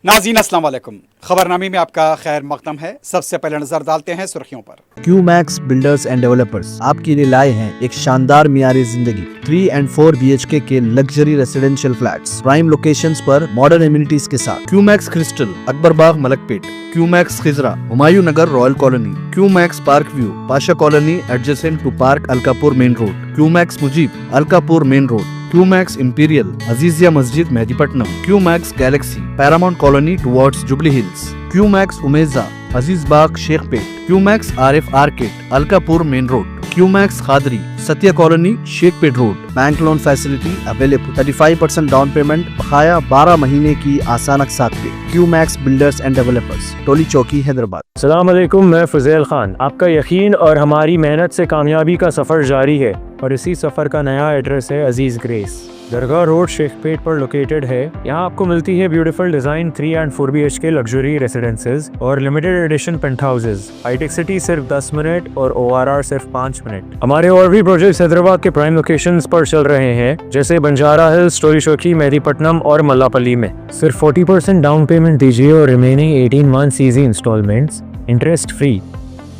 नाज़रीन अस्सलाम वालेकुम। खबरनामे में आपका खैर मकदम है। सबसे पहले नजर डालते हैं सुर्खियों पर। क्यूमैक्स बिल्डर्स एंड डेवलपर्स आपके लिए लाए हैं एक शानदार मियारी जिंदगी 3 and 4 BHK के luxury residential flats prime locations पर मॉडर्न एमिनिटीज के साथ। Qmax crystal, Akbar Bagh, Malakpet, Qmax Khizra, Humayun Nagar, royal colony, Qmax park view, Pasha colony adjacent to park Alkapur main road, Qmax Mujeeb, Alkapur main road, Qmax imperial, Azizia Masjid, Mehdipatnam, Qmax galaxy, paramount colony towards Jubilee Hills, Qmax Umeja, Aziz Bagh, Shaikpet, Qmax Arif arcade, Alkapur main road, Qmax Khadri, Satya colony, Shaikpet road. Bank loan facility available. 35% down payment, बकाया 12 महीने की आसान अक़सात पे। QMax builders and developers, टोली चौकी, हैदराबाद। अस्सलाम वालेकुम, मैं फज़ेल खान। आपका यकीन और हमारी मेहनत से कामयाबी का सफ़र जारी है और इसी सफ़र का नया एड्रेस है अजीज़ ग्रेस, दरगाह रोड, शेखपेट पर लोकेटेड है। यहाँ आपको मिलती है beautiful design 3 and 4 BHK luxury residences और limited edition pent houses. Hitech city सिर्फ 10 मिनट और ORR सिर्फ 5 मिनट। हमारे और भी प्रोजेक्ट्स हैदराबाद के प्राइम लोकेशंस पर चल रहे हैं, जैसे बंजारा हिल्स, टोली चौकी, मेहदीपट्टनम और मल्लापल्ली में। सिर्फ 40% डाउन पेमेंट दीजिए और remaining 18 months easy instalments interest free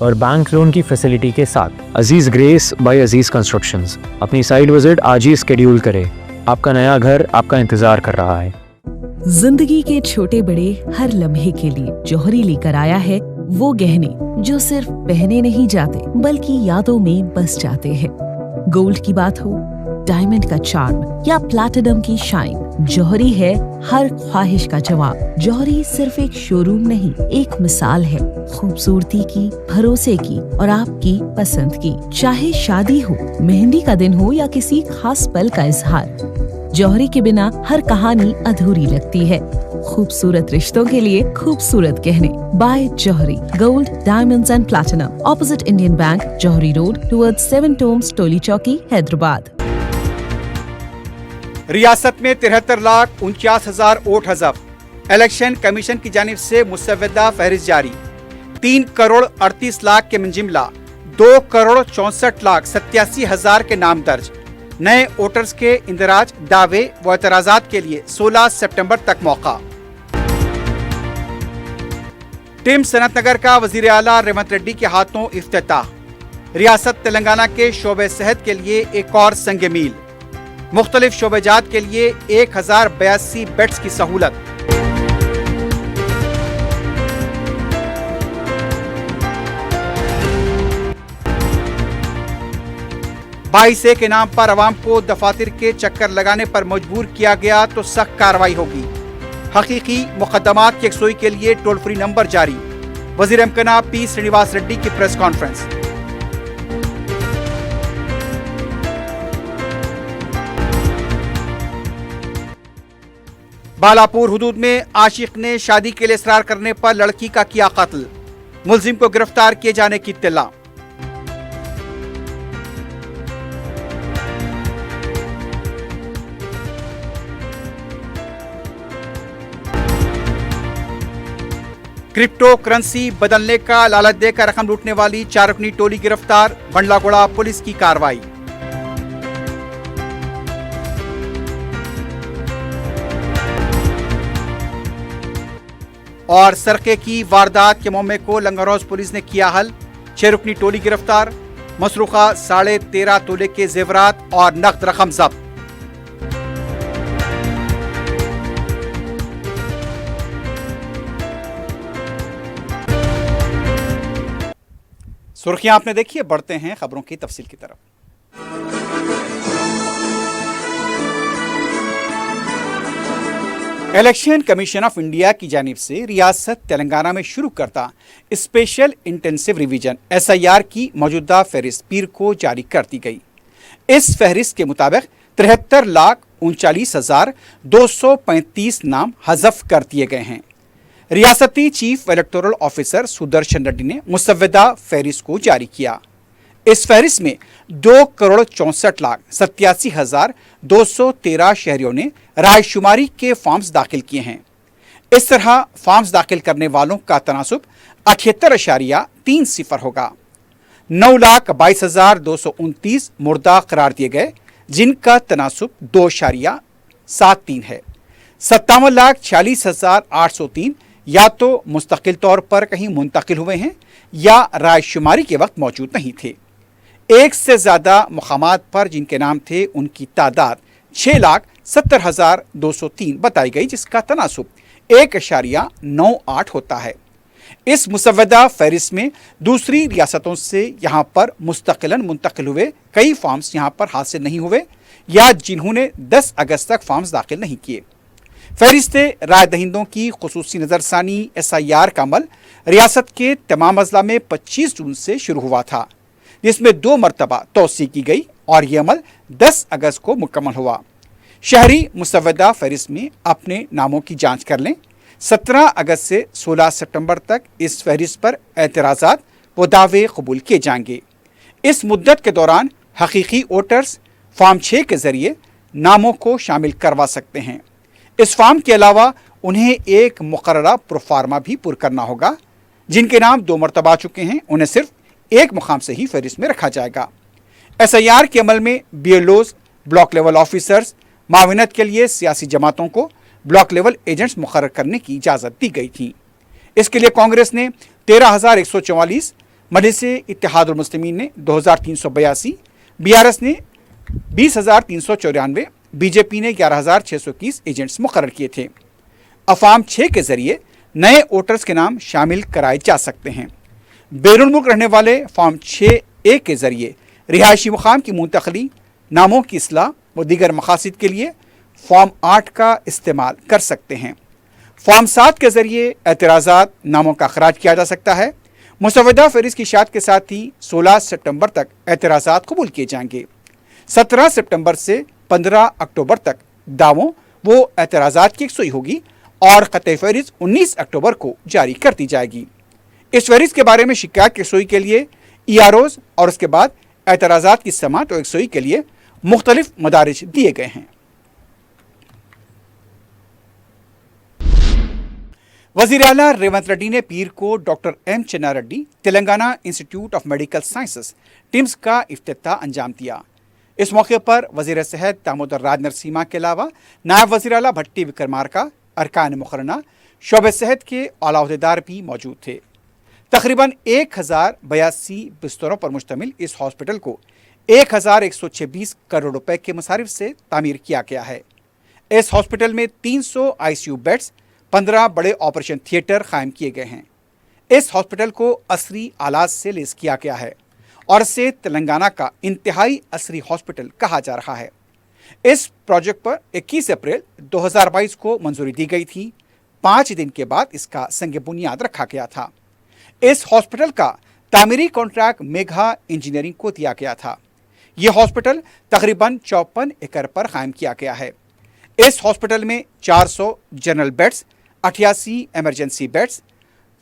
और बैंक लोन की फैसिलिटी के साथ। Aziz Grace by Aziz Constructions. अपनी साइट विजिट आज ही स्केड्यूल करें। आपका नया घर आपका इंतजार कर रहा है। जिंदगी के छोटे बड़े हर लम्हे के लिए जौहरी लेकर आया है वो गहने जो सिर्फ पहने नहीं जाते बल्कि यादों में बस जाते हैं। गोल्ड की बात हो, डायमंड का चार्म या प्लैटिनम की शाइन, जौहरी है हर ख्वाहिश का जवाब। जौहरी सिर्फ एक शोरूम नहीं, एक मिसाल है खूबसूरती की, भरोसे की और आपकी पसंद की। चाहे शादी हो, मेहंदी का दिन हो या किसी खास पल का इजहार, जौहरी के बिना हर कहानी अधूरी लगती है। खूबसूरत रिश्तों के लिए खूबसूरत गहने by Jauhari, gold, diamonds and platinum, opposite Indian bank, Jauhari road towards 7 tombs, Toli Chowki, Hyderabad. रियासत में 73,49,000 वोट हज़फ। इलेक्शन कमीशन की जानिब से मुसव्वदा फहरिस्त जारी। 3,38,00,000 के मंजिमला, 2,64,87,000 के नाम दर्ज। नए वोटर्स के इंदराज, दावे व एतराजात के लिए 16 सितंबर तक मौका। टिम सनत नगर का वजीर आला रेवंत रेड्डी के हाथों इफ्तिताह। रियासत तेलंगाना के शोबे सेहत के लिए एक और संग मील। मुख्तलिफ शोबेजात के लिए 1082 बेड्स की सहूलत। बाईस के नाम पर अवाम को दफातर के चक्कर लगाने पर मजबूर किया गया तो सख्त कार्रवाई होगी। हकीकी मुकदमात की यकसुई के लिए टोल फ्री नंबर जारी। वजीर अमकना P. श्रीनिवास रेड्डी की प्रेस कॉन्फ्रेंस। बालापुर हुदूद में आशिक ने शादी के लिए इसरार करने पर लड़की का किया कत्ल। मुलजिम को गिरफ्तार किए जाने की इत्तला। क्रिप्टो करेंसी बदलने का लालच देकर रकम लूटने वाली 4 रुकनी टोली गिरफ्तार। बंडलागोड़ा पुलिस की कार्रवाई। और सरके की वारदात के मामले को लंगरहौज पुलिस ने किया हल। 6 रुकनी टोली गिरफ्तार। मसरूखा 13.5 तोले के जेवरात और नकद रकम जब्त। सुर्खियां आपने देखी है, बढ़ते हैं खबरों की तफसील की तरफ। इलेक्शन कमीशन ऑफ इंडिया की जानिब से रियासत तेलंगाना में शुरू करता स्पेशल इंटेंसिव रिवीजन SIR की मौजूदा फहरिस्त पीर को जारी कर दी गई। इस फहरिस्त के मुताबिक 73,39,235 नाम हज़फ कर दिए गए हैं। रियासती chief electoral officer Sudarshan Reddy ने मुसव्वदा फहरिस्त को जारी किया। इस फहरिस्त में 2,64,87,213 शहरियों ने रायशुमारी के फॉर्म्स दाखिल किए हैं। इस तरह फॉर्म्स दाखिल करने वालों का तनासुब 78.30 होगा। 9,22,229 मुर्दा करार दिए गए, जिनका तनासुब 2.73 है। 57,46,803 या तो मुस्तकिल तौर पर कहीं मुंतकिल हुए हैं या राय शुमारी के वक्त मौजूद नहीं थे। एक से ज़्यादा मुकामात पर जिनके नाम थे उनकी तादाद 6,70,203 बताई गई, जिसका तनासुब 1.98 होता है। इस मुसव्वदा फहरिस्त में दूसरी रियासतों से यहाँ पर मुस्तकिलन मुंतकिल हुए कई फॉर्म्स यहाँ पर हासिल नहीं हुए या जिन्होंने 10 अगस्त तक फॉर्म्स दाखिल नहीं किए। फहरिस्त राय दहिंदों की खुसूसी नज़रसानी SIR का अमल रियासत के तमाम अजला में 25 जून से शुरू हुआ था, जिसमें 2 मरतबा तोसी की गई और ये अमल 10 अगस्त को मुकम्मल हुआ। शहरी मुसव्वदा फहरिस्त में अपने नामों की जांच कर लें। 17 अगस्त से 16 सितंबर तक इस फहरिस्त पर एतराज़ात व दावे कबूल किए जाएंगे। इस मुद्दत के दौरान हकीकी वोटर्स फॉर्म 6 के ज़रिए नामों को शामिल करवा सकते हैं। इस फॉर्म के अलावा उन्हें एक मुकर्ररा प्रोफार्मा भी पुर करना होगा। जिनके नाम 2 मरतबा आ चुके हैं उन्हें सिर्फ एक मुकाम से ही फहरिस्त में रखा जाएगा। SIR के अमल में BLOs, ब्लॉक लेवल ऑफिसर्स, माविनत के लिए सियासी जमातों को ब्लॉक लेवल एजेंट्स मुकर्रर करने की इजाज़त दी गई थी। इसके लिए कांग्रेस ने 13,144, मजलिस इत्तेहादुल मुस्लिमीन ने 2,382, BRS ने 20,394, BJP ने 11,621 एजेंट्स मुकर्रर किए थे। अफाम 6 के ज़रिए नए वोटर्स के नाम शामिल कराए जा सकते हैं। बैरून मुल्क रहने वाले फॉर्म 6A के ज़रिए रिहायशी मुकाम की मुंतकली, नामों की इस्लाह व दीगर मकासद के लिए फॉर्म 8 का इस्तेमाल कर सकते हैं। फॉर्म 7 के ज़रिए एतराज़ात नामों का अखराज किया जा सकता है। मुसव्वदा फहरिस्त की इशाअत के साथ ही 16 सितंबर तक एतराज़ात कबूल किए जाएंगे। 17 सितंबर से 15 अक्टूबर तक दावों वो एतराज़ात की यकसुई होगी और ख़त फहरिस्त 19 अक्टूबर को जारी कर दी जाएगी। इस फहरिस्त के बारे में शिकायत की यकसुई के लिए EROs और उसके बाद एतराज़ात की समाअत और यकसुई के लिए मुख्तलिफ मदारिज दिए गए हैं। वज़ीर आला रेवंत रेड्डी ने पीर को doctor M Channareddy Telangana institute of medical sciences TIMS का इफ्तिताह अंजाम दिया। इस मौके पर वज़ीर सेहत दामोदर राज नरसिम्हा के अलावा नायब वज़ीर आला भट्टी विक्रमार्का, अरकान मुकर्रना, शोबे सेहत के आला अहदेदार भी मौजूद थे। तकरीबन 1082 बिस्तरों पर मुश्तमिल इस हॉस्पिटल को 1126 करोड़ रुपए के मसारिफ से तामीर किया गया है। इस हॉस्पिटल में 300 ICU बेड्स, 15 बड़े ऑपरेशन थिएटर कायम किए गए हैं। इस हॉस्पिटल को असरी आलात से लेस किया गया है और इसे तेलंगाना का इंतहाई असरी हॉस्पिटल कहा जा रहा है। इस प्रोजेक्ट पर 21 अप्रैल 2022 को मंजूरी दी गई थी। 5 दिन के बाद इसका संग बुनियाद रखा गया था। इस हॉस्पिटल का तामीरी कॉन्ट्रैक्ट मेघा इंजीनियरिंग को दिया गया था। यह हॉस्पिटल तकरीबन 54 एकड़ पर कायम किया गया है। इस हॉस्पिटल में 400 general beds, 88 emergency beds,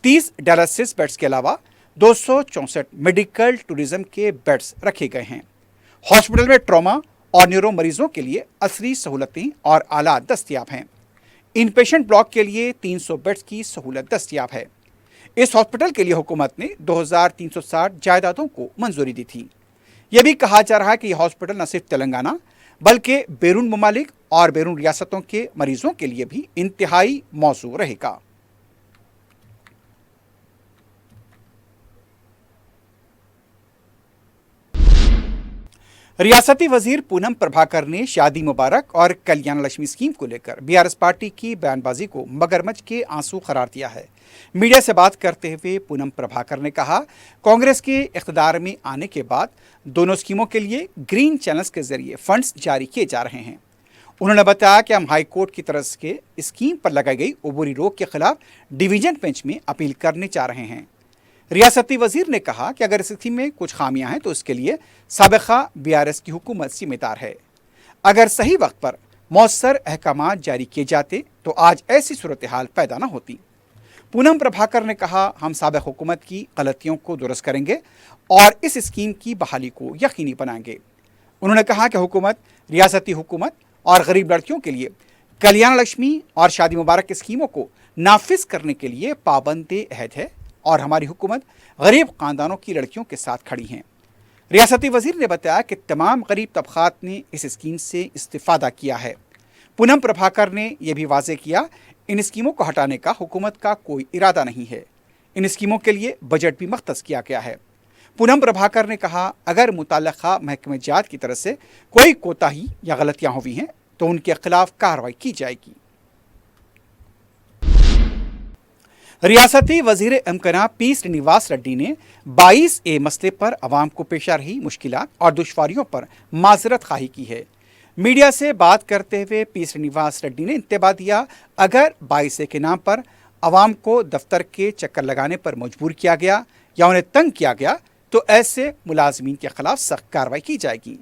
30 dialysis beds के अलावा 264 मेडिकल टूरिज्म के बेड्स रखे गए हैं। हॉस्पिटल में ट्रॉमा और न्यूरो मरीजों के लिए असरी सहूलतें और आलात दस्तियाब हैं। इन पेशेंट ब्लॉक के लिए 300 बेड्स की सहूलत दस्तियाब है। इस हॉस्पिटल के लिए हुकूमत ने 2360 जायदादों को मंजूरी दी थी। यह भी कहा जा रहा है कि यह हॉस्पिटल न सिर्फ तेलंगाना बल्कि बैरून ममालिक और बैरून रियासतों के मरीजों के लिए भी इंतहाई मौजू रहेगा। रियासती वजीर पूनम प्रभाकर ने शादी मुबारक और कल्याण लक्ष्मी स्कीम को लेकर BRS पार्टी की बयानबाजी को मगरमच्छ के आंसू करार दिया है। मीडिया से बात करते हुए पूनम प्रभाकर ने कहा, कांग्रेस के इख्तियार में आने के बाद दोनों स्कीमों के लिए ग्रीन चैनल्स के जरिए फंड्स जारी किए जा रहे हैं। उन्होंने बताया कि हम हाई कोर्ट की तरफ से स्कीम पर लगाई गई अबूरी रोक के खिलाफ डिवीजन बेंच में अपील करने जा रहे हैं। रियासती वजीर ने कहा कि अगर इस स्कीम में कुछ खामियां हैं तो इसके लिए साबिका BRS की हुकूमत जिम्मेदार है। अगर सही वक्त पर मौसर अहकाम जारी किए जाते तो आज ऐसी सूरत हाल पैदा न होती। पूनम प्रभाकर ने कहा, हम साबिक हुकूमत की गलतियों को दुरुस्त करेंगे और इस स्कीम की बहाली को यकीनी बनाएंगे। उन्होंने कहा कि हुकूमत रियासती हुकूमत और गरीब लड़कियों के लिए कल्याण लक्ष्मी और शादी मुबारक की स्कीमों को नाफिज करने के लिए पाबंद अहद है और हमारी हुकूमत गरीब ख़ानदानों की लड़कियों के साथ खड़ी हैं। रियासती वजीर ने बताया कि तमाम गरीब तबक़ात ने इस स्कीम से इस्तिफ़ादा किया है। पूनम प्रभाकर ने यह भी वाजे किया, इन स्कीमों को हटाने का हुकूमत का कोई इरादा नहीं है। इन स्कीमों के लिए बजट भी मख्तस किया गया है। पूनम प्रभाकर ने कहा, अगर मुतल्लका महकमे जात की तरफ से कोई कोताही या गलतियां हुई हैं तो उनके खिलाफ कार्रवाई की जाएगी। रियासती वजीर इम्काना पी श्रीनिवास रेड्डी ने 22A मसले पर अवाम को पेश आ रही मुश्किलात और दुश्वारियों पर माजरत खाही की है। मीडिया से बात करते हुए पी श्रीनिवास रेड्डी ने इंतबा दिया, अगर 22A के नाम पर अवाम को दफ्तर के चक्कर लगाने पर मजबूर किया गया या उन्हें तंग किया गया तो ऐसे मुलाजमीन के खिलाफ सख्त कार्रवाई की जाएगी।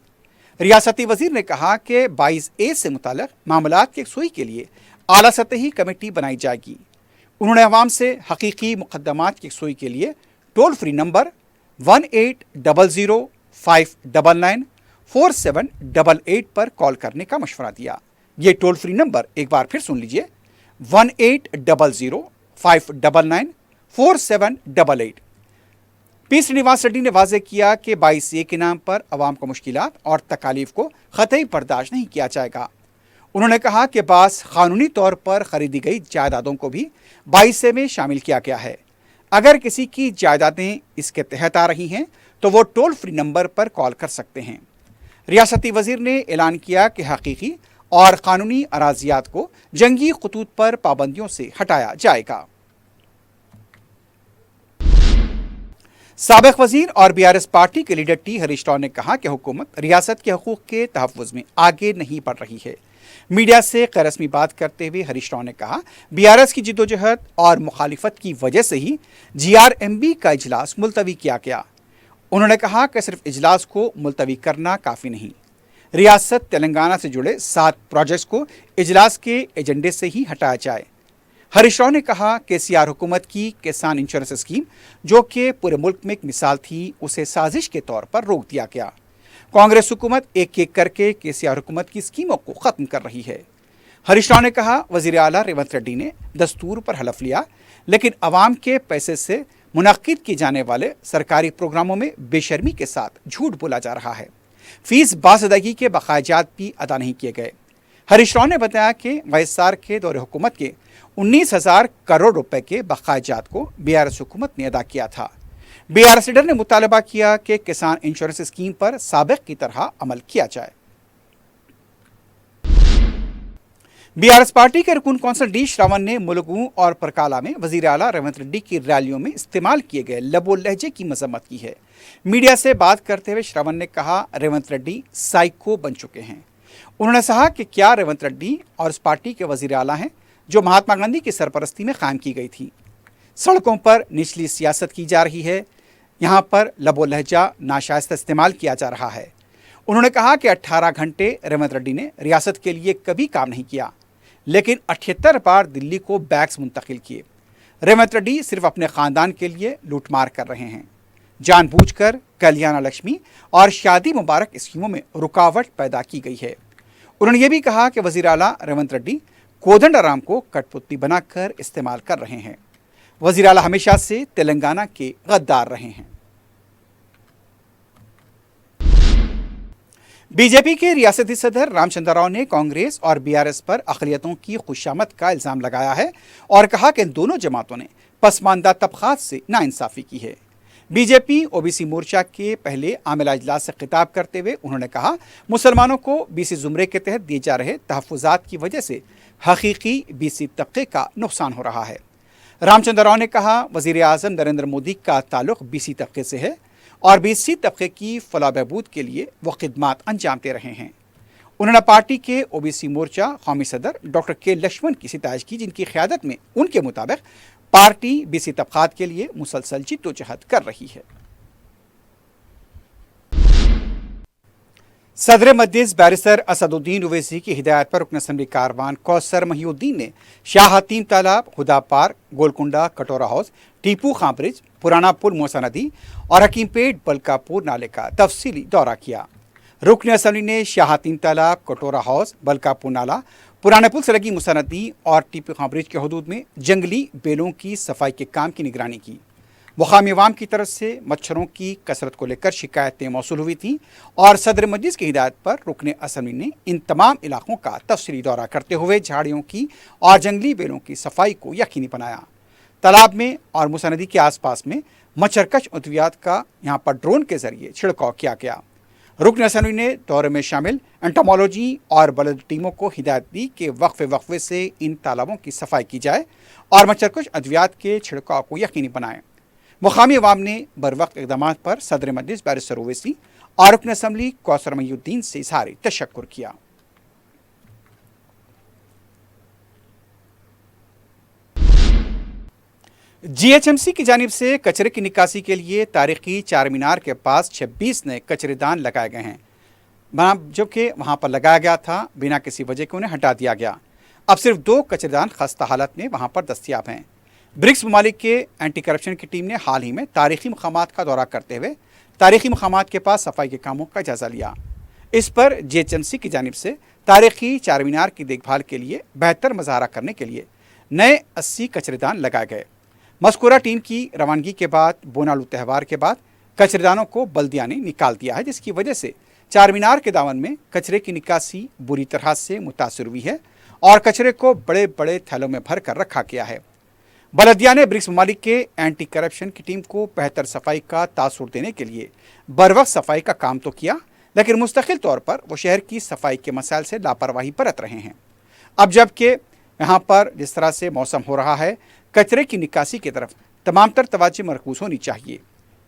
रियासती वजीर ने कहा कि 22A से मुताल्लिक मामलात की यकसुई के लिए आला सतही कमेटी बनाई जाएगी। उन्होंने अवाम से हकीकी मुकदमात की यकसुई के लिए टोल फ्री नंबर 1800-599-4788 पर कॉल करने का मशवरा दिया। ये टोल फ्री नंबर एक बार फिर सुन लीजिए, 1800-599-4788। पी श्रीनिवास रेड्डी ने वाजे किया कि 22A के नाम पर अवाम को मुश्किलात और तकालीफ को कतई बर्दाश्त नहीं किया जाएगा। उन्होंने कहा कि बास कानूनी तौर पर खरीदी गई जायदादों को भी 22A में शामिल किया गया है। अगर किसी की जायदादें इसके तहत आ रही हैं तो वो टोल फ्री नंबर पर कॉल कर सकते हैं। रियासती वजीर ने ऐलान किया कि हकीकी और कानूनी अराजियात को जंगी खतूत पर पाबंदियों से हटाया जाएगा। साबिक वजीर और BRS पार्टी के लीडर टी हरीश राव ने कहा कि हुकूमत रियासत के हकूक के तहफ़्फ़ुज़ में आगे नहीं बढ़ रही है। मीडिया से गैर-रस्मी बात करते हुए हरीश राव ने कहा, BRS की जिद्दोजहद और मुखालिफत की वजह से ही GRMB का इजलास मुलतवी किया गया। उन्होंने कहा कि सिर्फ इजलास को मुलतवी करना काफ़ी नहीं, रियासत तेलंगाना से जुड़े 7 प्रोजेक्ट्स को इजलास के एजेंडे से ही हटाया जाए। हरीश राव ने कहा कि KCR हुकूमत की किसान इंश्योरेंस स्कीम, जो कि पूरे मुल्क में एक मिसाल थी, उसे साजिश के तौर पर रोक दिया गया। कांग्रेस हुकूमत एक एक करके KCR हुकूमत की स्कीमों को ख़त्म कर रही है। हरीश राव ने कहा, वज़ीर आला रेवंत रेड्डी ने दस्तूर पर हलफ लिया, लेकिन अवाम के पैसे से मुनक्किद किए जाने वाले सरकारी प्रोग्रामों में बेशर्मी के साथ झूठ बोला जा रहा है। फीस बाज़दगी के बकायाजात भी अदा नहीं किए गए। हरीश राव ने बताया कि YSR के दौरे हुकूमत के 19,000 करोड़ रुपए के बकायाजात को BRS हुकूमत ने अदा किया था। BRS लीडर ने मुतालबा किया कि किसान इंश्योरेंस स्कीम पर साबिक की तरह अमल किया जाए। BRS पार्टी के रुकन कौंसल डी श्रावण ने मुलुगू और परकाला में वजीर आला रेवंत रेड्डी की रैलियों में इस्तेमाल किए गए लबो लहजे की मजम्मत की है। मीडिया से बात करते हुए श्रावण ने कहा, रेवंत रेड्डी साइको बन चुके हैं। उन्होंने कहा कि क्या रेवंत रेड्डी और उस पार्टी के वजीर आला हैं जो महात्मा गांधी की सरपरस्ती में कायम की गई थी। सड़कों पर निचली सियासत की जा रही है, यहाँ पर लबो लहजा नाशाइस्ता इस्तेमाल किया जा रहा है। उन्होंने कहा कि 18 घंटे रेवंत रेड्डी ने रियासत के लिए कभी काम नहीं किया, लेकिन 78 बार दिल्ली को बैग्स मुंतकिल किए। रेवंत रेड्डी सिर्फ अपने ख़ानदान के लिए लूटमार कर रहे हैं। जानबूझकर कल्याण लक्ष्मी और शादी मुबारक स्कीमों में रुकावट पैदा की गई है। उन्होंने ये भी कहा कि वज़ीर आला रेवंत रेड्डी कोदंडराम को कठपुतली बनाकर इस्तेमाल कर रहे हैं। वज़ीर आला हमेशा से तेलंगाना के गद्दार रहे हैं। बीजेपी के रियासती सदर रामचंद्र राव ने कांग्रेस और BRS पर अक़लियतों की खुशामद का इल्ज़ाम लगाया है और कहा कि इन दोनों जमातों ने पसमानदा तबक़ात से नाइंसाफ़ी की है। बीजेपी OBC मोर्चा के पहले आमिला इजलास से खिताब करते हुए उन्होंने कहा, मुसलमानों को BC ज़ुमरे के तहत दिए जा रहे तहफ़्फ़ुज़ात की वजह से हकीकी BC तबके का नुकसान हो रहा है। रामचंद्र राव ने कहा, वज़ीर आज़म नरेंद्र मोदी का ताल्लुक़ BC तबके से है और BC तबके की फलाह बहबूद के लिए वो खिदमात अंजाम दे रहे हैं। उन्होंने पार्टी के OBC मोर्चा कौमी सदर डॉक्टर के लक्ष्मण की सिताइश की, जिनकी क़यादत में उनके मुताबिक पार्टी BC तबक़ात के लिए मुसलसल जिद्दोजहद कर रही है। सदर मजलिस बैरिस्टर असदुद्दीन ओवैसी की हिदायत पर रुकन असम्बली कारवान कौसर महिउद्दीन ने शाह हतीम तालाब, हुदा पार्क, गोलकुंडा, कटोरा हाउस, टीपू खां ब्रिज, पुराना पुल मोसा नदी और हकीमपेट बलकापुर नाले का तफसीली दौरा किया। रुकन असम्बली ने शाह हतीम तालाब, कटोरा हाउस, बलकापुर नाला, पुराने पुल से लगी मूसा नदी और टीपू खां ब्रिज के हदूद में जंगली बेलों की सफाई के काम की निगरानी की। मुकामी अवाम की तरफ से मच्छरों की कसरत को लेकर शिकायतें मौसूल हुई थीं और सदर मजलिस की हिदायत पर रुकन असम्बली ने इन तमाम इलाकों का तफसीली दौरा करते हुए झाड़ियों की और जंगली बेलों की सफाई को यकीनी बनाया। तालाब में और मूसा नदी के आसपास में मच्छरकश अद्वियात का यहाँ पर ड्रोन के जरिए छिड़काव किया गया। रुकन असम्बली ने दौरे में शामिल एंटोमोलॉजी और बलद टीमों को हिदायत दी कि वक्फे से इन तालाबों की सफाई की जाए और मच्छरकश अद्वियात के छिड़काव को यकीनी बनाएं। मुकामी अवाम ने बर वक्त इकदाम पर सदर मजलिस बैरिस्टर ओवैसी और रुकन असम्बली कौसर मईउद्दीन से इज़हार तशक्कुर किया। जीएचएमसी की जानिब से कचरे की निकासी के लिए तारीखी चार मीनार के पास 26 नए कचरेदान लगाए गए हैं, जो कि वहां पर लगाया गया था, बिना किसी वजह के उन्हें हटा दिया गया। अब सिर्फ 2 कचरेदान खस्ता हालत में वहां पर दस्तयाब हैं। ब्रिक्स ममालिक के एंटी करप्शन की टीम ने हाल ही में तारीखी मकामात का दौरा करते हुए तारीखी मकामात के पास सफाई के कामों का जायजा लिया। इस पर जीएचएमसी की जानिब से तारीखी चार मीनार की देखभाल के लिए बेहतर मुजाहरा करने के लिए नए 80 कचरेदान लगाए गए। मज़कूरा टीम की रवानगी के बाद बोनालू त्यौहार के बाद कचरेदानों को बल्दिया ने निकाल दिया है, जिसकी वजह से चार मीनार के दामन में कचरे की निकासी बुरी तरह से मुतासर हुई है और कचरे को बड़े बड़े थैलों में भर कर रखा गया है। बलदिया ने ब्रिक्स ममालिक के एंटी करप्शन की टीम को बेहतर सफाई का तासुर देने के लिए बरवक्त सफाई का काम तो किया, लेकिन मुस्तकिल तौर पर वो शहर की सफाई के मसाइल से लापरवाही बरत रहे हैं। अब जबकि यहाँ पर जिस तरह से मौसम हो रहा है, कचरे की निकासी की तरफ तमाम तर तवज्जो मरकूज होनी चाहिए,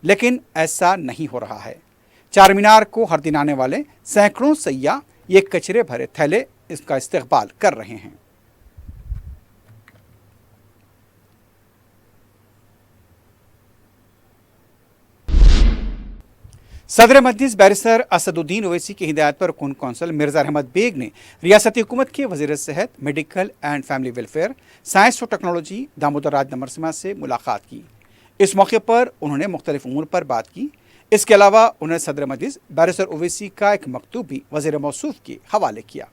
लेकिन ऐसा नहीं हो रहा है। चार मीनार को हर दिन आने वाले सैकड़ों सैयाह ये कचरे भरे थैले इसका इस्तेकबाल कर रहे हैं। सदर मजलिस बैरिस्टर असदुद्दीन ओवैसी की हिदायत पर रुकन कौंसल मिर्जा अहमद बेग ने रियासती हुकूमत के वज़ीर सेहत, medical and family welfare, science और टेक्नोलॉजी दामोदर राज नमरसमा से मुलाकात की। इस मौके पर उन्होंने मुख्तलिफ उमूर पर बात की। इसके अलावा उन्होंने सदर मजलिस बैरिस्टर ओवैसी का एक मकतूब भी वज़ीर मौसूफ के हवाले किया।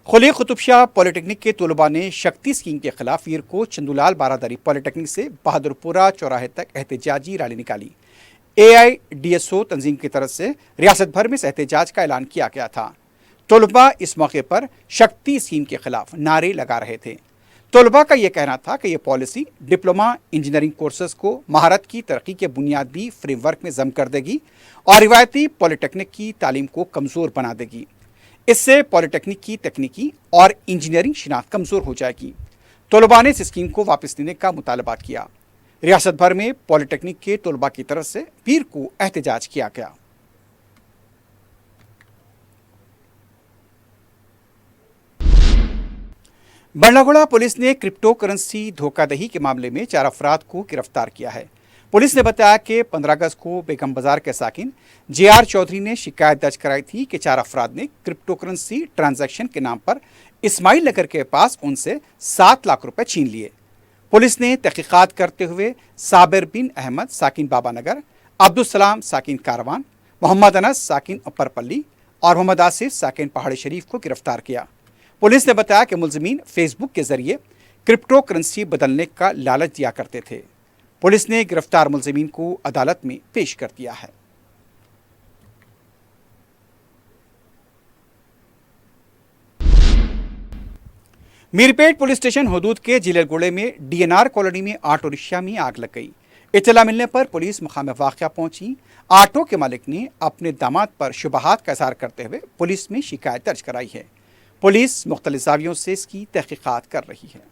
खुली कुतुब शाह पॉलिटेक्निक के तलबा ने शक्ति स्कीम के खिलाफ वीर को चंदूलाल बारादरी पॉलिटेक्निक से बहादुरपुरा चौराहे तक एहतजाजी रैली निकाली। AIDSO तंजीम की तरफ से रियासत भर में इस एहतजाज का ऐलान किया गया था। तलबा इस मौके पर शक्ति स्कीम के खिलाफ नारे लगा रहे थे। तलबा का यह कहना था कि यह पॉलिसी डिप्लोमा इंजीनियरिंग कोर्सेज को महारत की तरक्की के बुनियादी फ्रेमवर्क में जम कर देगी और रिवायती पॉलिटेक्निक की तालीम को कमज़ोर बना देगी। इससे पॉलिटेक्निक की तकनीकी और इंजीनियरिंग शिनाख्त कमज़ोर हो जाएगी। तलबा ने इस स्कीम को वापस लेने का मुतालबा किया। रियासत भर में पॉलिटेक्निक के तलबा की तरफ से पीर को एहतजाज किया गया। बंडलागुड़ा पुलिस ने क्रिप्टो करेंसी धोखाधड़ी के मामले में 4 अफराद को गिरफ्तार किया है। पुलिस ने बताया कि 15 अगस्त को बेगम बाजार के साकिन JR चौधरी ने शिकायत दर्ज कराई थी कि 4 अफराद ने क्रिप्टो करेंसी ट्रांजैक्शन के नाम पर इस्माइल नगर के पास उनसे 7 लाख रुपए छीन लिए। पुलिस ने तहकीकात करते हुए साबिर बिन अहमद साकिन बाबा नगर, अब्दुल सलाम साकिन कारवान, मोहम्मद अनस साकिन अप्परपल्ली और मोहम्मद आसिफ साकिन पहाड़ी शरीफ को गिरफ्तार किया। पुलिस ने बताया कि मुलजिमीन फेसबुक के जरिए क्रिप्टो करेंसी बदलने का लालच दिया करते थे। पुलिस ने गिरफ्तार मुलजिमीन को अदालत में पेश कर दिया है। मीरपेट पुलिस स्टेशन हदूद के जिलेगुड़े में DNR कॉलोनी में ऑटो रिक्शा में आग लग गई। इत्तला मिलने पर पुलिस मकाम वाक़या पहुंची। ऑटो के मालिक ने अपने दामाद पर शुबहात का इज़हार करते हुए पुलिस में शिकायत दर्ज कराई है। पुलिस मुख्तलिफ ज़ावियों से इसकी तहकीकात कर रही है।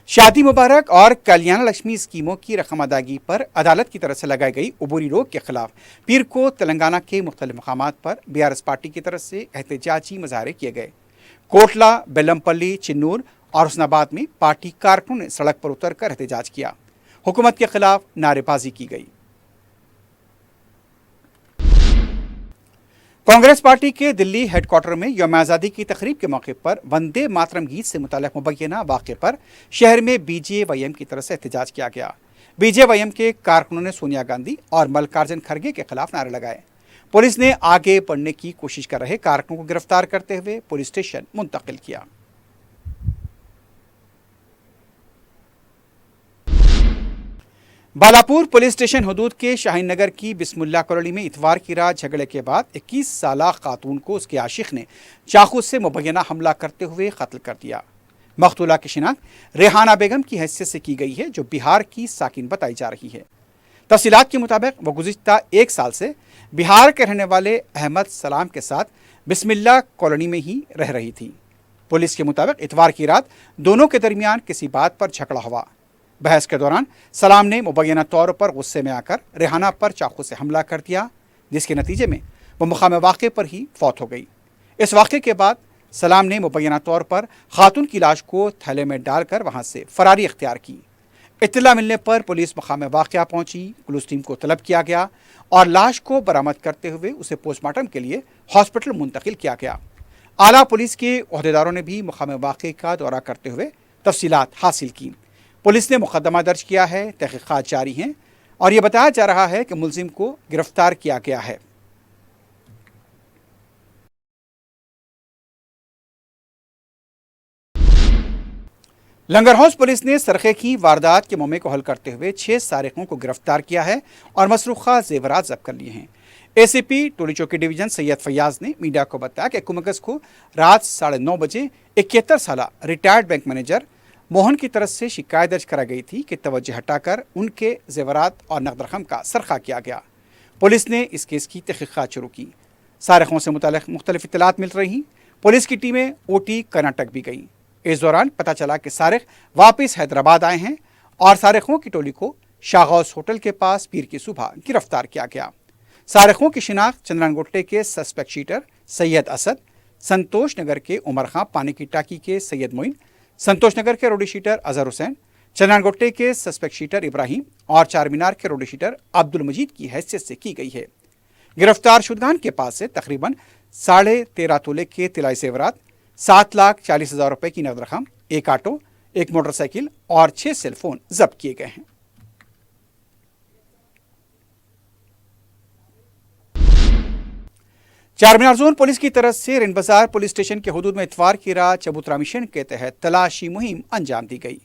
शादी मुबारक और कल्याण लक्ष्मी स्कीमों की रकम अदायगी पर अदालत की तरफ से लगाई गई अबूरी रोक के खिलाफ पीर को तेलंगाना के मुख्तलिफ मकामात पर BRS पार्टी की तरफ से एहतजाजी मुजाहरे किए गए। कोटला, बेलमपल्ली, चिन्नूर और हुस्नाबाद में पार्टी कारकुनों ने सड़क पर उतर कर एहतजाज किया। हुकूमत के खिलाफ नारेबाजी की गई। कांग्रेस पार्टी के दिल्ली हेडक्वार्टर में यौम आज़ादी की तकरीब के मौके पर वंदे मातरम गीत से मुताल्लिक़ मुबैना वाक़े पर शहर में BJYM की तरफ से एहतजाज किया गया। BJYM के कारकुनों ने सोनिया गांधी और मल्लिकार्जुन खड़गे के खिलाफ नारे लगाए। पुलिस ने आगे बढ़ने की कोशिश कर रहे कारकुनों को गिरफ्तार करते हुए पुलिस स्टेशन मुंतकिल किया। बालापुर पुलिस स्टेशन हदूद के शाहीन नगर की बिस्मिल्लाह कॉलोनी में इतवार की रात झगड़े के बाद 21 साला खातून को उसके आशिक ने चाकू से मुबैना हमला करते हुए कत्ल कर दिया। मकतूला की शिनाख्त रेहाना बेगम की हैसियत से की गई है, जो बिहार की साकिन बताई जा रही है। तफसीलात के मुताबिक वो गुज़िश्ता 1 साल से बिहार के रहने वाले अहमद सलाम के साथ बिस्मिल्लाह कॉलोनी में ही रह रही थी। पुलिस के मुताबिक इतवार की रात दोनों के दरमियान किसी बात पर झगड़ा हुआ। बहस के दौरान सलाम ने मुबैना तौर पर गुस्से में आकर रेहाना पर चाकू से हमला कर दिया, जिसके नतीजे में वो मुकाम वाक़े पर ही फौत हो गई। इस वाक़े के बाद सलाम ने मुबैना तौर पर खातून की लाश को थैले में डालकर वहां से फरारी इख्तियार की। इत्तला मिलने पर पुलिस मुकाम वाक़या पहुंची, पुलिस टीम को तलब किया गया और लाश को बरामद करते हुए उसे पोस्टमार्टम के लिए हॉस्पिटल मुंतकिल किया गया। आला पुलिस के ओहदेदारों ने भी मुकाम वाक़े का दौरा करते हुए तफसीलात हासिल की। पुलिस ने मुकदमा दर्ज किया है, तहक़ीक़ात जारी हैं और ये बताया जा रहा है कि मुलजिम को गिरफ्तार किया गया है। लंगर हाउस पुलिस ने सरखे की वारदात के मामले को हल करते हुए 6 सारिकों को गिरफ्तार किया है और मसरूखा जेवरात जब्त कर लिए हैं। एसीपी टोली चौकी डिवीजन सैयद फैयाज ने मीडिया को बताया कि 1 अगस्त को रात 9:30 बजे 71 साला रिटायर्ड बैंक मैनेजर मोहन की तरफ से शिकायत दर्ज करा गई थी कि तवज्जो हटाकर उनके जेवरात और नकद रकम का सरखा किया गया। पुलिस ने इस केस की तहक़ीक़ात शुरू की। सारिकों से मुताल्लिक़ मुख्तलिफ इत्तलात मिल रही। पुलिस की टीमें ओटी कर्नाटक भी गई। इस दौरान पता चला कि सारिक वापस हैदराबाद आए हैं और सारिकों की टोली को शाहगौस होटल के पास पीर की सुबह गिरफ्तार किया गया। सारिकों की शिनाख्त चंद्रानगोटे के सस्पेक्ट शीटर सैयद असद, संतोष नगर के उमर खां, पानी की टाकी के सैयद मोइन, संतोष नगर के रोडी शीटर अजहर हुसैन, चंद्रानगोटे के सस्पेक्ट शीटर इब्राहिम और चार मीनार के रोडी शीटर अब्दुल मजीद की हैसियत से की गई है। गिरफ्तार शुदगान के पास से तकरीबन 13.5 तोले के तिलाई जेवरात, 7,40,000 रुपए की नकद रकम, 1 ऑटो, 1 मोटरसाइकिल और 6 सेल फोन जब्त किए गए हैं। चारमीनार जोन पुलिस की तरफ से रिन बाजार पुलिस स्टेशन के हुदूद में इतवार की रात चबूतरा मिशन के तहत तलाशी मुहिम अंजाम दी गई।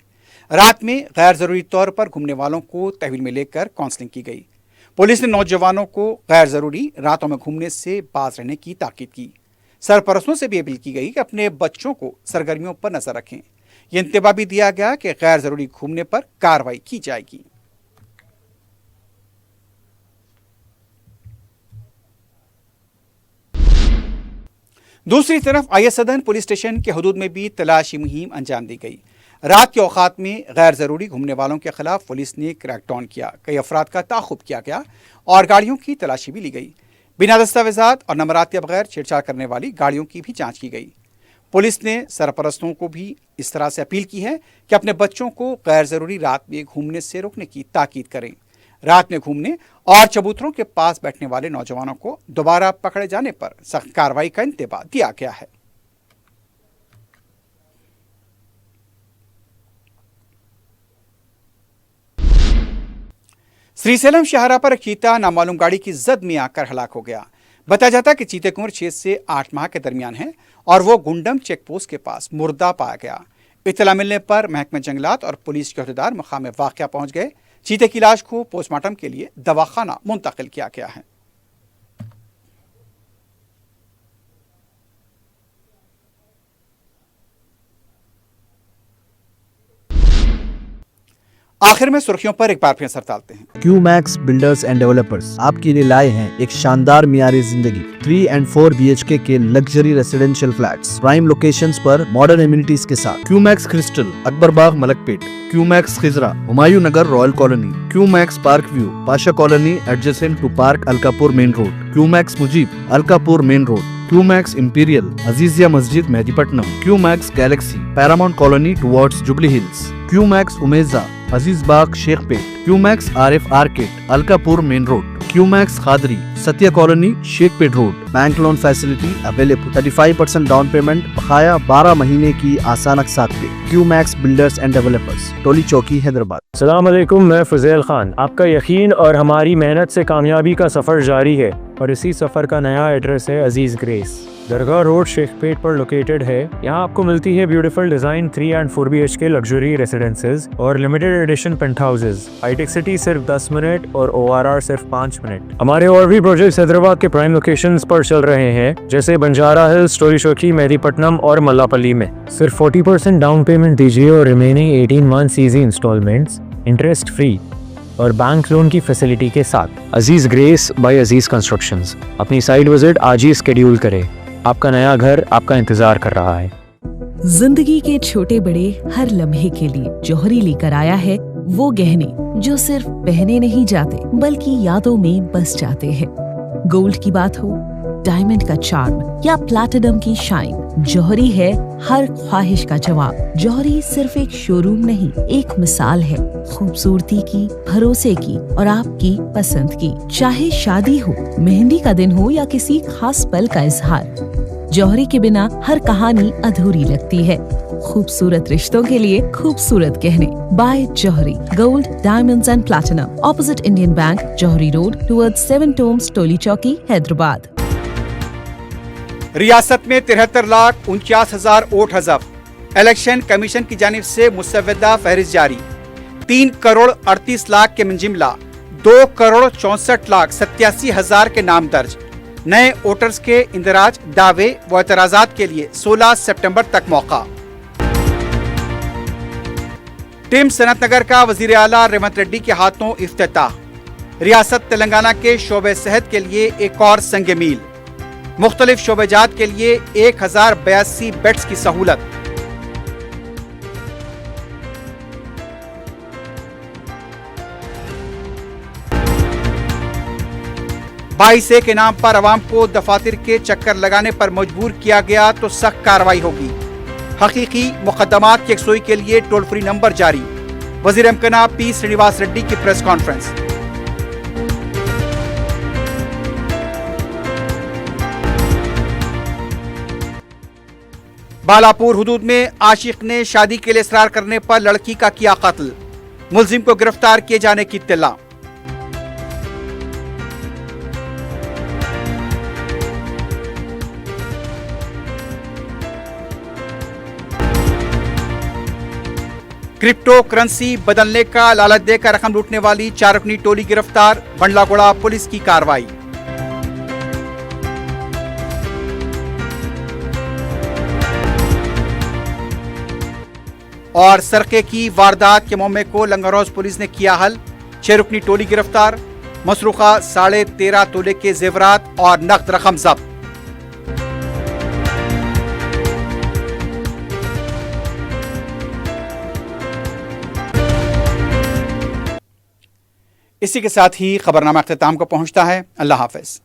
रात में गैर जरूरी तौर पर घूमने वालों को तहवील में लेकर काउंसलिंग की गई। पुलिस ने नौजवानों को गैर जरूरी रातों में घूमने से बाज रहने की ताकीद की। सरपरस्तों से भी अपील की गई कि अपने बच्चों को सरगर्मियों पर नजर रखें। ये इंतबाह भी दिया गया कि गैर जरूरी घूमने पर कार्रवाई की जाएगी। दूसरी तरफ आईएसदन पुलिस स्टेशन के हुदूद में भी तलाशी मुहिम अंजाम दी गई। रात के औकात में गैर जरूरी घूमने वालों के खिलाफ पुलिस ने क्रैकडाउन किया। कई अफराद का ताक़ुब किया गया और गाड़ियों की तलाशी भी ली गई। बिना दस्तावेजात और नंबरात के बगैर छेड़छाड़ करने वाली गाड़ियों की भी जांच की गई। पुलिस ने सरपरस्तों को भी इस तरह से अपील की है कि अपने बच्चों को गैर जरूरी रात में घूमने से रोकने की ताकीद करें। रात में घूमने और चबूतरों के पास बैठने वाले नौजवानों को दोबारा पकड़े जाने पर सख्त कार्रवाई का इंतबाह दिया गया है। श्रीसेलम शाहरा पर एक चीता नामालूम गाड़ी की जद में आकर हलाक हो गया। बताया जाता है कि चीते की उम्र 6 से 8 माह के दरमियान है और वो गुंडम चेक पोस्ट के पास मुर्दा पाया गया। इत्तला मिलने पर महकमे जंगलात और पुलिस के अहदेदार मकाम वाक़या पहुंच गए। चीते की लाश को पोस्टमार्टम के लिए दवाखाना मुंतकिल किया गया है। आखिर में सुर्खियों पर एक बार फिर नजर डालते हैं। क्यूमैक्स बिल्डर्स एंड डेवलपर्स आपके लिए लाए हैं एक शानदार मियारी जिंदगी 3 and 4 BHK के luxury residential flats prime locations पर मॉडर्न एमिनिटीज के साथ। Qmax crystal, Akbarbagh, Malakpet, Qmax Khizra, Humayun Nagar, royal colony, Qmax park view, Pasha colony adjacent to park Alkapur main road, Qmax Mujeeb, Alkapur main road, Qmax imperial, Azizia Masjid, Mehdipatnam, Qmax galaxy, paramount colony towards Jubilee Hills, Qmax Umeja, Aziz Bagh, Shaikpet, Qmax Arif arcade, Alkapur main road, Qmax Khadri, Satya colony, Shaikpet road. Bank loan facility available. 35% down payment, बकाया 12 महीने की आसान अक़सात पे। QMax builders and developers, टोली चौकी, हैदराबाद। अस्सलाम वालेकुम, मैं फज़ेल खान। आपका यकीन और हमारी मेहनत से कामयाबी का सफ़र जारी है और इसी सफ़र का नया एड्रेस है अजीज़ ग्रेस। दरगाह रोड, शेखपेट पर लोकेटेड है। यहाँ आपको मिलती है beautiful design 3 and 4 BHK luxury residences और limited edition pent houses. Hitech city सिर्फ 10 मिनट और ORR सिर्फ 5 मिनट। हमारे और भी प्रोजेक्ट्स हैदराबाद के प्राइम लोकेशंस पर चल रहे हैं, जैसे बंजारा हिल्स, टोली चौकी, मेहदीपट्टनम और मल्लापल्ली में। सिर्फ 40% डाउन पेमेंट दीजिए और remaining 18 months easy instalments interest free और बैंक लोन की फैसिलिटी के साथ। Aziz Grace by Aziz Constructions. अपनी साइट विजिट आज ही स्केड्यूल करें। आपका नया घर आपका इंतजार कर रहा है। जिंदगी के छोटे बड़े हर लम्हे के लिए जौहरी लेकर आया है वो गहने जो सिर्फ पहने नहीं जाते बल्कि यादों में बस जाते हैं। गोल्ड की बात हो, डायमंड का चार्म या प्लैटिनम की शाइन, जौहरी है हर ख्वाहिश का जवाब। जौहरी सिर्फ एक शोरूम नहीं, एक मिसाल है खूबसूरती की, भरोसे की और आपकी पसंद की। चाहे शादी हो, मेहंदी का दिन हो या किसी खास पल का इजहार, जौहरी के बिना हर कहानी अधूरी लगती है। खूबसूरत रिश्तों के लिए खूबसूरत गहने by Jauhari. Gold, diamonds and platinum, opposite Indian bank, Jauhari road, towards 7 tombs, Toli Chowki, Hyderabad. रियासत में 73,49,000 वोट हज़फ। इलेक्शन कमीशन की जानिब से मुसव्वदा फहरिस्त जारी। 3 करोड़ 38 लाख के मंजिमला 2 करोड़ 64,87,000 के नाम दर्ज। नए वोटर्स के इंदराज, दावे व एतराजात के लिए 16 सितंबर तक मौका। टिम सनत नगर का वजीर आला रेवंत रेड्डी के हाथों इफ्तिताह। रियासत तेलंगाना के शोबे सेहत के लिए एक और संग मील। मुख्तलिफ शोबेजात के लिए 1082 बेड्स की सहूलत। बाईसे के नाम पर अवाम को दफातर के चक्कर लगाने पर मजबूर किया गया तो सख्त कार्रवाई होगी। हकीकी मुकदमात की यकसुई के लिए टोल फ्री नंबर जारी। वजीर अमकना पी श्रीनिवास रेड्डी की प्रेस कॉन्फ्रेंस। बालापुर हुदूद में आशिक ने शादी के लिए इसरार करने पर लड़की का किया कत्ल। मुलजिम को गिरफ्तार किए जाने की इत्तला। क्रिप्टो करेंसी बदलने का लालच देकर रकम लूटने वाली 4 रुकनी टोली गिरफ्तार। बंडलागोड़ा पुलिस की कार्रवाई। और सरके की वारदात के मामले को लंगरोज पुलिस ने किया हल। 6 रुकनी टोली गिरफ्तार। मसरूखा 13.5 तोले के जेवरात और नकद रकम जब्त। इसी के साथ ही खबरनामा अख्तिताम को पहुंचता है। अल्लाह हाफिज।